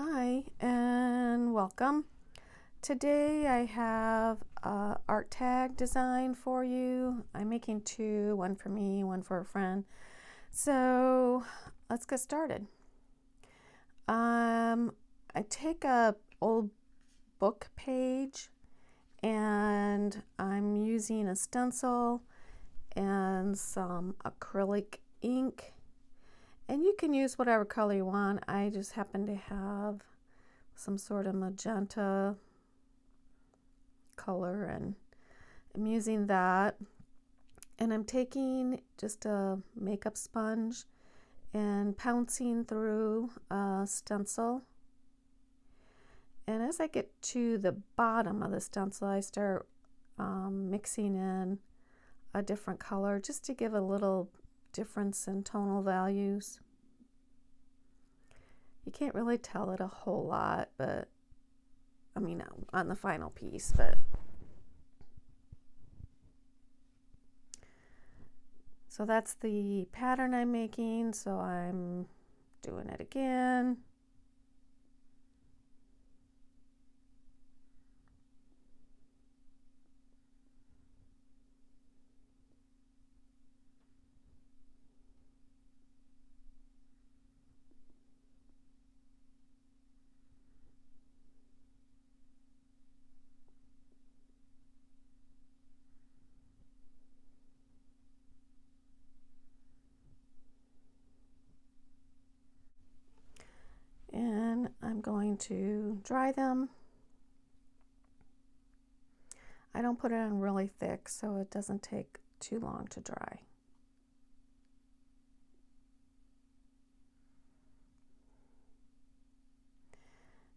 Hi and welcome. Today I have a art tag design for you. I'm making two, one for me, one for a friend. So let's get started. I take a old book page and I'm using a stencil and some acrylic ink. And you can use whatever color you want. I just happen to have some sort of magenta color and I'm using that. And I'm taking just a makeup sponge and pouncing through a stencil. And as I get to the bottom of the stencil, I start mixing in a different color just to give a little difference in tonal values. You can't really tell it a whole lot, but I mean on the final piece, but so that's the pattern I'm making, so I'm doing it again. And I'm going to dry them. I don't put it on really thick so it doesn't take too long to dry.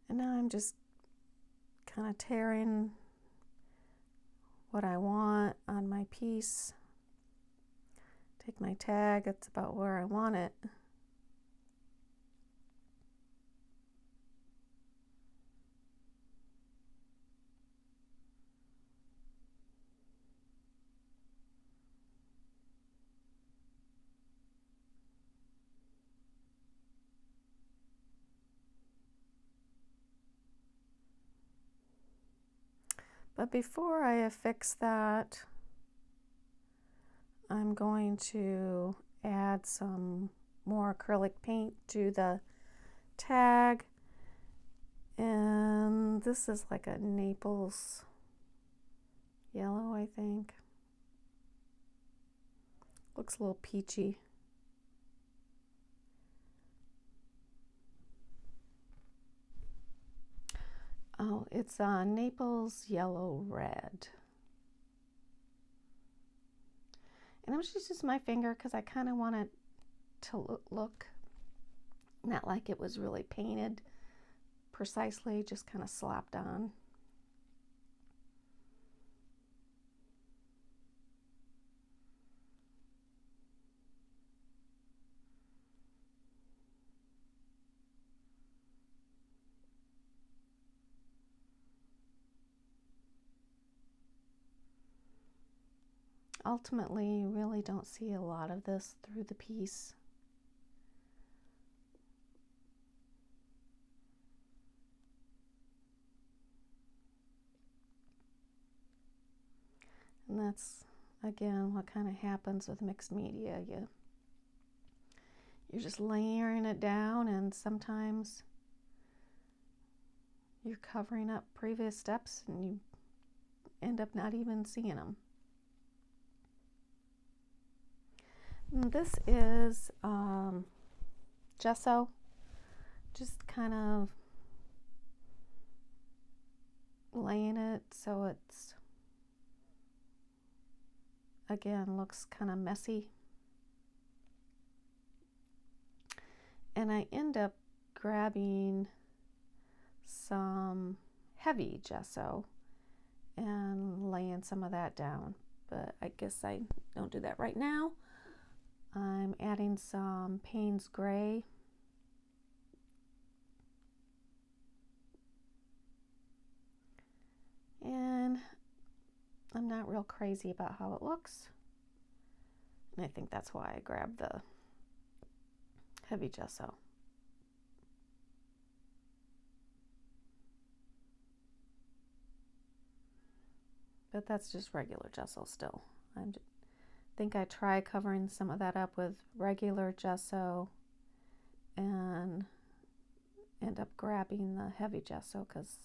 And now I'm just kind of tearing what I want on my piece. Take my tag, that's about where I want it. But before I affix that, I'm going to add some more acrylic paint to the tag. And this is like a Naples yellow, I think. Looks a little peachy. Oh, it's a Naples yellow red. And I'm just using my finger because I kind of want it to look not like it was really painted precisely, just kind of slapped on. Ultimately, you really don't see a lot of this through the piece. And that's, again, what kind of happens with mixed media. You're just layering it down, and sometimes you're covering up previous steps and you end up not even seeing them. And this is gesso, just kind of laying it so it's, again, looks kind of messy. And I end up grabbing some heavy gesso and laying some of that down, but I guess I don't do that right now. I'm adding some Payne's Gray. And I'm not real crazy about how it looks. And I think that's why I grabbed the heavy gesso. but that's just regular gesso still. I think I try covering some of that up with regular gesso and end up grabbing the heavy gesso because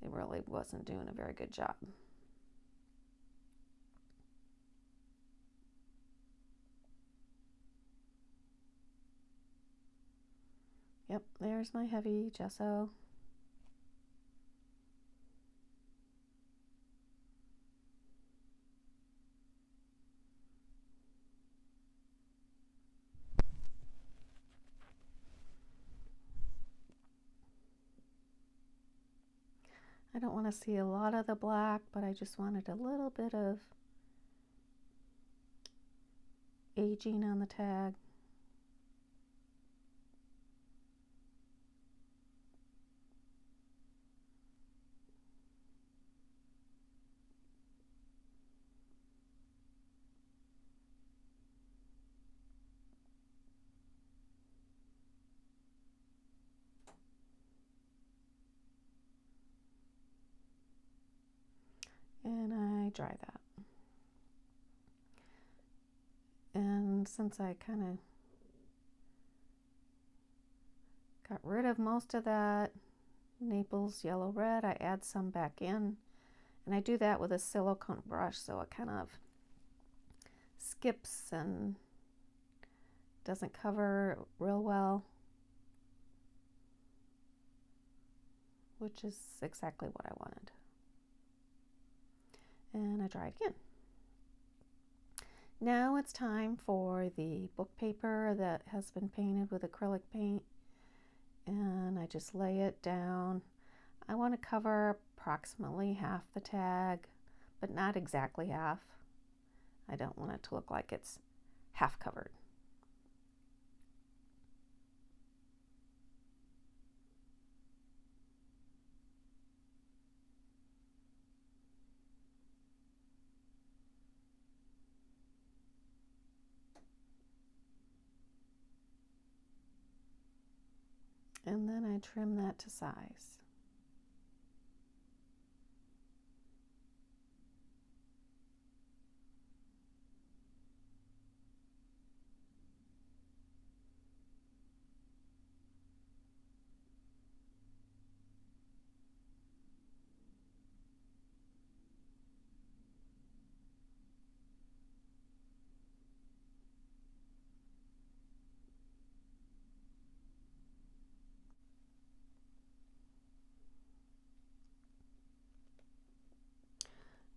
it really wasn't doing a very good job. Yep, there's my heavy gesso. I don't want to see a lot of the black, but I just wanted a little bit of aging on the tag. And I dry that. And since I kind of got rid of most of that Naples yellow red, I add some back in, and I do that with a silicone brush so it kind of skips and doesn't cover real well, which is exactly what I wanted. And I dry it again. Now it's time for the book paper that has been painted with acrylic paint, and I just lay it down. I want to cover approximately half the tag, but not exactly half. I don't want it to look like it's half covered. And then I trim that to size.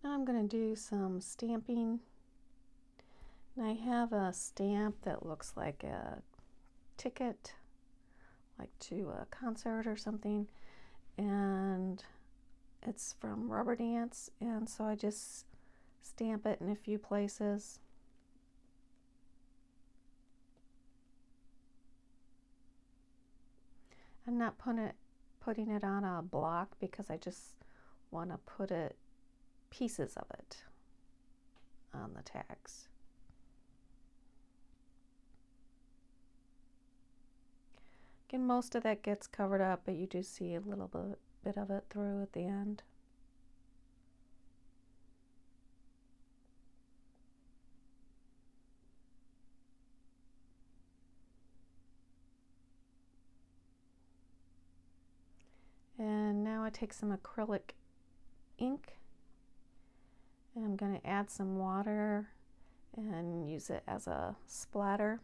Now I'm going to do some stamping. And I have a stamp that looks like a ticket, like to a concert or something, and it's from Rubber Dance, and so I just stamp it in a few places. I'm not putting it on a block because I just want to put pieces of it on the tags. Again, most of that gets covered up, but you do see a little bit of it through at the end. And now I take some acrylic ink, and I'm going to add some water and use it as a splatter.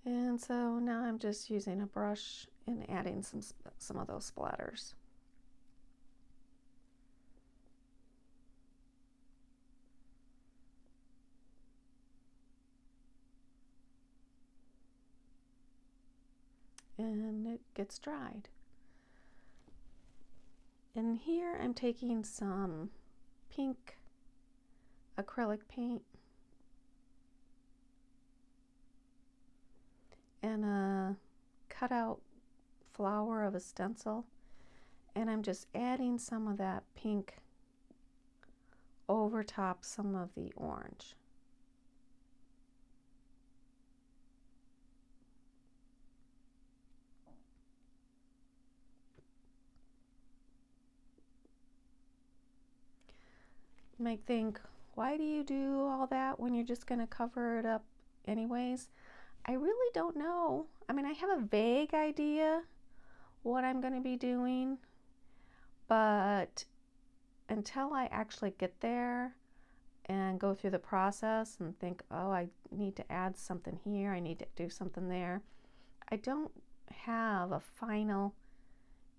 And so now I'm just using a brush and adding some of those splatters. And it gets dried. And here I'm taking some pink acrylic paint and a cutout flower of a stencil, and I'm just adding some of that pink over top some of the orange. You might think, why do you do all that when you're just going to cover it up anyways? I really don't know. I mean, I have a vague idea what I'm going to be doing, but until I actually get there and go through the process and think, oh, I need to add something here, I need to do something there, I don't have a final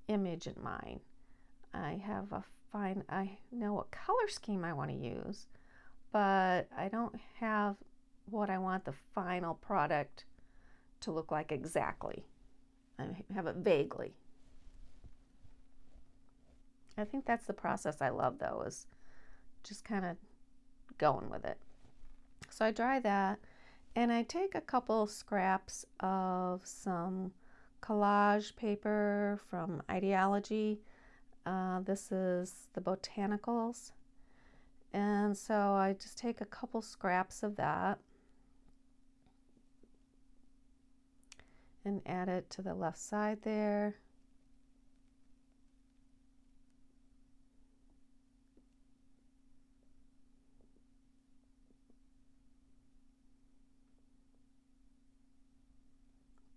image in mind. I know what color scheme I want to use, but I don't have what I want the final product to look like exactly. I have it vaguely. I think that's the process I love, though, is just kind of going with it. So I dry that, and I take a couple scraps of some collage paper from Idealogy. This is the Botanicals. And so I just take a couple scraps of that and add it to the left side there.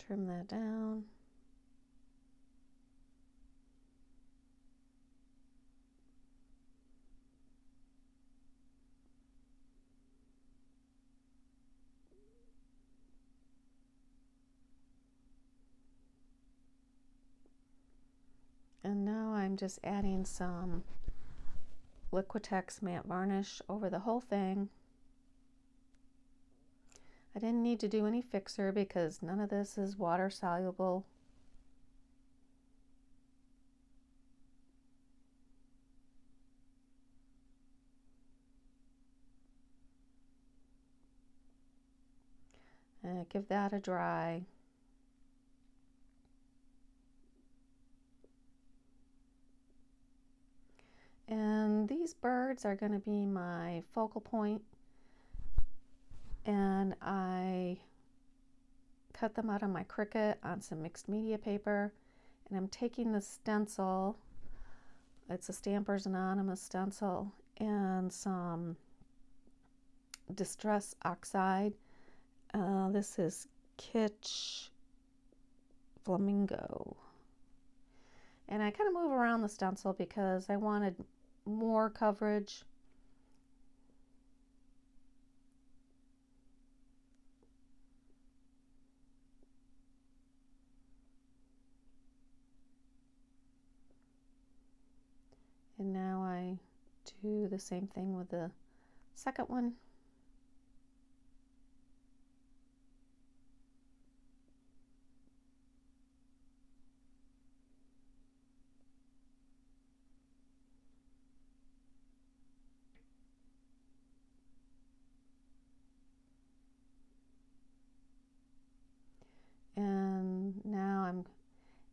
Trim that down. And now I'm just adding some Liquitex matte varnish over the whole thing. I didn't need to do any fixer because none of this is water soluble. And give that a dry. And these birds are going to be my focal point, and I cut them out on my Cricut on some mixed media paper, and I'm taking the stencil, it's a Stampers Anonymous stencil, and some Distress Oxide. This is Kitsch Flamingo. And I kind of move around the stencil because I wanted more coverage. And now I do the same thing with the second one. And now I'm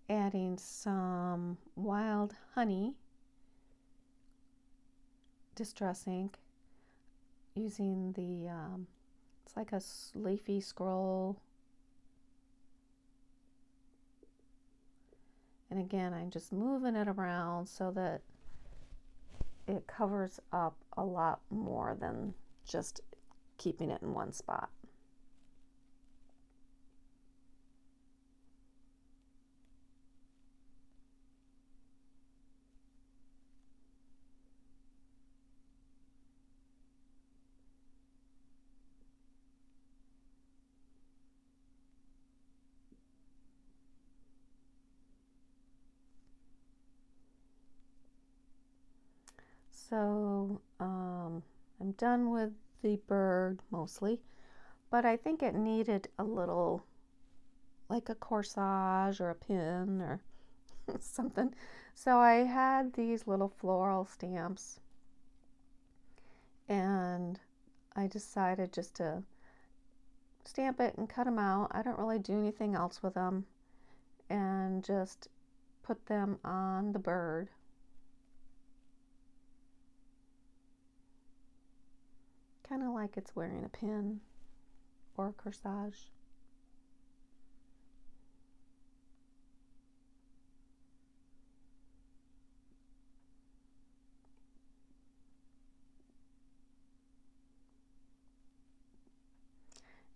adding some wild honey distress ink using the, it's like a leafy scroll. And again, I'm just moving it around so that it covers up a lot more than just keeping it in one spot. So I'm done with the bird mostly, but I think it needed a little, like a corsage or a pin or something. So I had these little floral stamps, and I decided just to stamp it and cut them out. I don't really do anything else with them, and just put them on the bird. Kind of like it's wearing a pin or a corsage.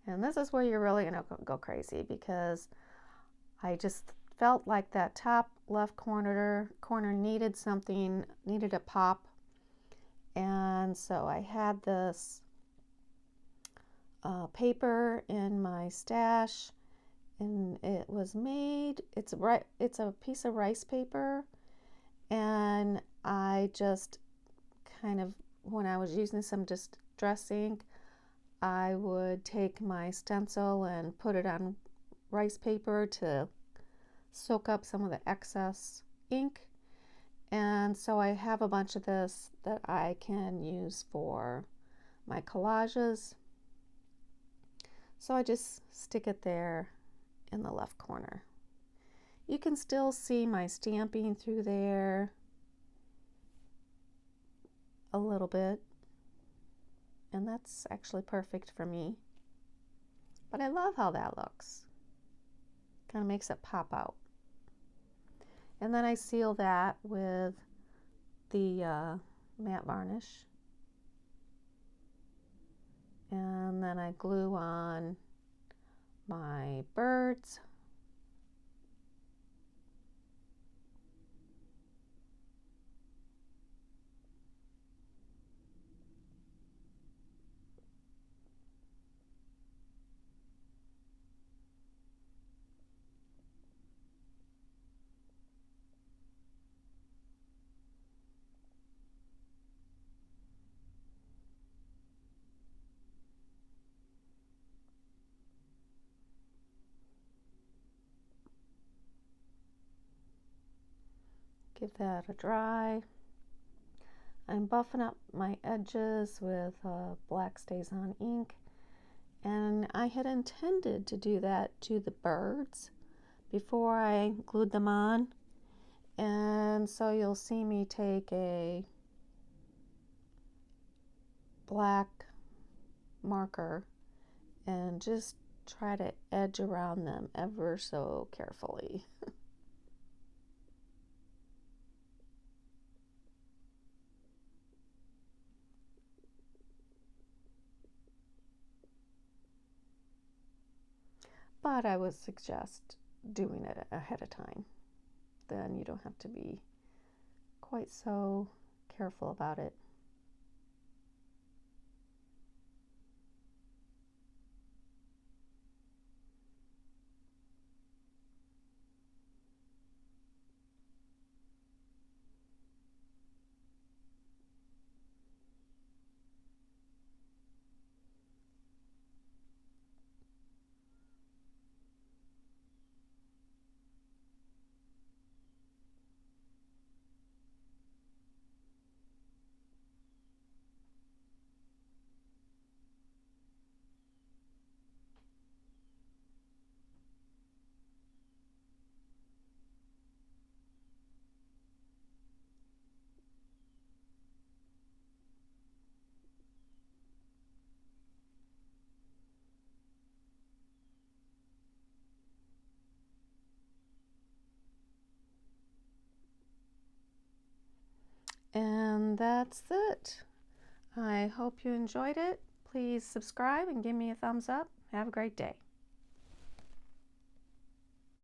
And this is where you're really going to go crazy, because I just felt like that top left corner needed something, needed a pop. And so I had this paper in my stash, and it was made, it's a piece of rice paper, and I just kind of, when I was using some distress ink, I would take my stencil and put it on rice paper to soak up some of the excess ink. And so I have a bunch of this that I can use for my collages. So I just stick it there in the left corner. You can still see my stamping through there a little bit, and that's actually perfect for me. But I love how that looks. Kind of makes it pop out. And then I seal that with the matte varnish. And then I glue on my birds. Give that a dry. I'm buffing up my edges with black StazOn ink, and I had intended to do that to the birds before I glued them on. And so you'll see me take a black marker and just try to edge around them ever so carefully. But I would suggest doing it ahead of time. Then you don't have to be quite so careful about it. And that's it. I hope you enjoyed it. Please subscribe and give me a thumbs up. Have a great day.